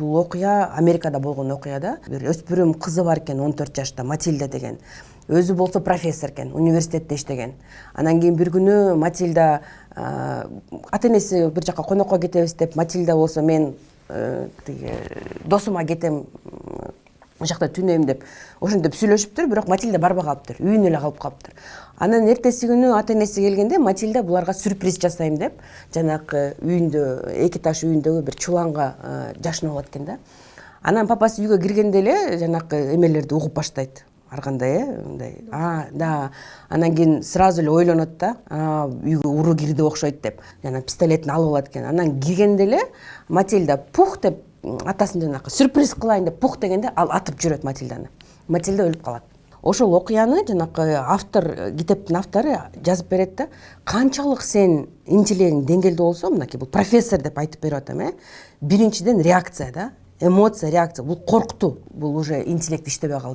бул окуя Америкада болгон окуя да. Бир өспүрүм кызы бар экен, 14 жашта, Матильда деген. Өзү болсо профессор экен, университетте иштеген. Анан кийин бир күнү Матильда ата энеси бир жака конокко кетебиз деп, Матильда болсо мен досума кетем, ошол жакта түнөйм деп ошентип сүйлөшүптүр, бирок Матильда барбай калыптыр, үйүнө эле калып калыптыр. Анан эртеси күнү ата энеси келгенде Матильда буларга сюрприз жасайм деп жанакы үйүндө, эки этаж үйүндөгү бир чуланга жашынып алат экен да. Анан папасы үйгө киргенде эле жанакы эмелерди угуп баштайт. Ар кандай мындай. Да. Анан кийин сразу эле ойлонот да, үйгө уру кирди окшойт деп. Жана пистолетин алып алат экен. Анан киргенде эле Матильда пух деп атасын жанакы сюрприз кылайын деп пух дегенде ал атып жүрөт Матильданы. Матильда өлүп калат. Ошол окуяны жанакы автор, китептин автору жазып берет да, канчалык сен интеллегиң деңгээлде болсо, мынакей бул профессор деп айтып берип атам, биринчиден реакция да, эмоция, реакция, бул коркту, бул уже интеллект иштебей калды.